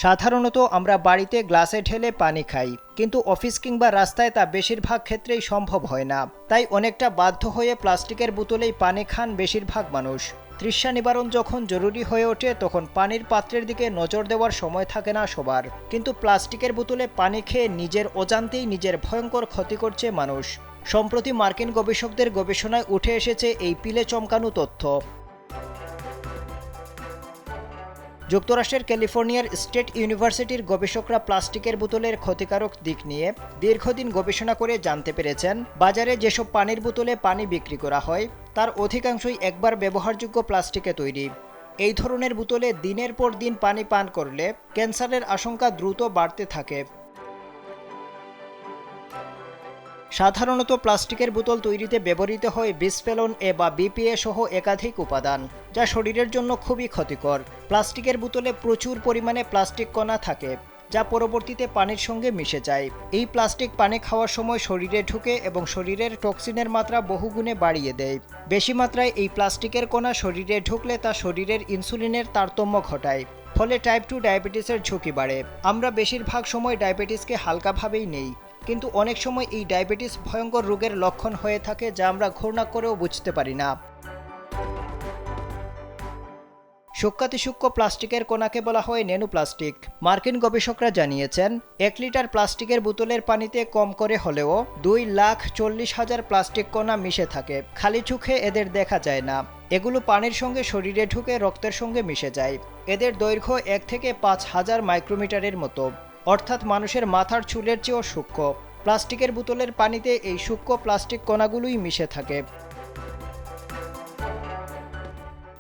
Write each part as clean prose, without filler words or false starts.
সাধারণত আমরা বাড়িতে গ্লাসে ঢেলে পানি খাই, কিন্তু অফিস কিংবা রাস্তায় তা বেশিরভাগ ক্ষেত্রেই সম্ভব হয় না। তাই অনেকটা বাধ্য হয়ে প্লাস্টিকের বোতলেই পানি খান বেশিরভাগ মানুষ। তৃষ্ণা নিবারণ যখন জরুরি হয়ে ওঠে তখন পানির পাত্রের দিকে নজর দেওয়ার সময় থাকে না সবার। কিন্তু প্লাস্টিকের বোতলে পানি খেয়ে নিজের অজান্তেই নিজের ভয়ঙ্কর ক্ষতি করছে মানুষ। সম্প্রতি মার্কিন গবেষকদের গবেষণায় উঠে এসেছে এই পিলে চমকানো তথ্য। যুক্তরাষ্ট্রের ক্যালিফোর্নিয়ার স্টেট ইউনিভার্সিটির গবেষকরা প্লাস্টিকের বোতলের ক্ষতিকারক দিক নিয়ে দীর্ঘদিন গবেষণা করে জানতে পেরেছেন, বাজারে যেসব পানির বোতলে পানি বিক্রি করা হয় তার অধিকাংশই একবার ব্যবহারযোগ্য প্লাস্টিকে তৈরি। এই ধরনের বোতলে দিনের পর দিন পানি পান করলে ক্যান্সারের আশঙ্কা দ্রুত বাড়তে থাকে। সাধারণত প্লাস্টিকের বোতল তৈরিতে ব্যবহৃত হয় বিসফেনল এ বা বিপিএ সহ একাধিক উপাদান, যা শরীরের জন্য খুবই ক্ষতিকর। প্লাস্টিকের বোতলে প্রচুর পরিমাণে প্লাস্টিক কণা থাকে, যা পরবর্তীতে পানির সঙ্গে মিশে যায়। এই প্লাস্টিক পানি খাওয়ার সময় শরীরে ঢুকে এবং শরীরের টক্সিনের মাত্রা বহুগুণে বাড়িয়ে দেয়। বেশি মাত্রায় এই প্লাস্টিকের কণা শরীরে ঢুকলে তা শরীরের ইনসুলিনের তারতম্য ঘটায়, ফলে টাইপ 2 ডায়াবেটিসের ঝুঁকি বাড়ে। আমরা বেশিরভাগ সময় ডায়াবেটিসকে হালকাভাবেই নেই, কিন্তু অনেক সময় এই ডায়াবেটিস ভয়ঙ্কর রোগের লক্ষণ হয়ে থাকে, যা আমরা ঘৃণা করেও বুঝতে পারি না। সূক্ষ্মাতিসূক্ষ্ম প্লাস্টিকের কণাকে বলা হয় ন্যানোপ্লাস্টিক। মার্কিন গবেষকরা জানিয়েছেন, 1 লিটার প্লাস্টিকের বোতলের পানিতে কম করে হলেও 2,40,000 প্লাস্টিক কণা মিশে থাকে। খালি চোখে এদের দেখা যায় না। এগুলো পানির সঙ্গে শরীরে ঢুকে রক্তের সঙ্গে মিশে যায়। এদের দৈর্ঘ্য 1 থেকে 5,000 মাইক্রোমিটারের মতো, অর্থাৎ মানুষের মাথার চুলের চেয়েও সূক্ষ্ম। প্লাস্টিকের বোতলের পানিতে এই সূক্ষ্ম প্লাস্টিক কণাগুলোই মিশে থাকে।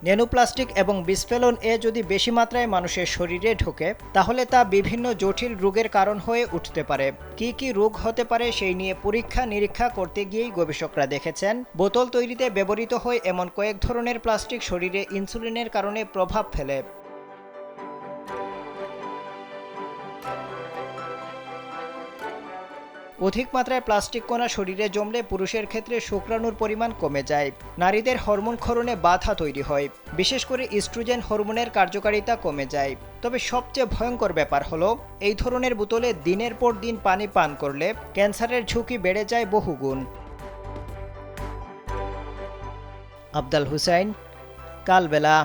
ন্যানোপ্লাস্টিক এবং বিসফেনল এ যদি বেশি মাত্রায় মানুষের শরীরে ঢোকে তাহলে তা বিভিন্ন জটিল রোগের কারণ হয়ে উঠতে পারে। কি কি রোগ হতে পারে সেই নিয়ে পরীক্ষা নিরীক্ষা করতে গিয়েই গবেষকরা দেখেছেন, বোতল তৈরিতে ব্যবহৃত হয় এমন কয়েক ধরনের প্লাস্টিক শরীরে ইনসুলিনের কারণে প্রভাব ফেলে। অধিক মাত্রায় প্লাস্টিক কণা শরীরে জমলে পুরুষের ক্ষেত্রে শুক্রাণুর পরিমাণ কমে যায়। নারীদের হরমোন ক্ষরণে বাধা তৈরি হয়, বিশেষ করে ইস্ট্রোজেন হরমোনের কার্যকারিতা কমে যায়। তবে সবচেয়ে ভয়ঙ্কর ব্যাপার হলো, এই ধরনের বোতলে দিনের পর দিন পানি পান করলে ক্যান্সারের ঝুঁকি বেড়ে যায় বহুগুণ। আফজাল হুসাইন, কালবেলা।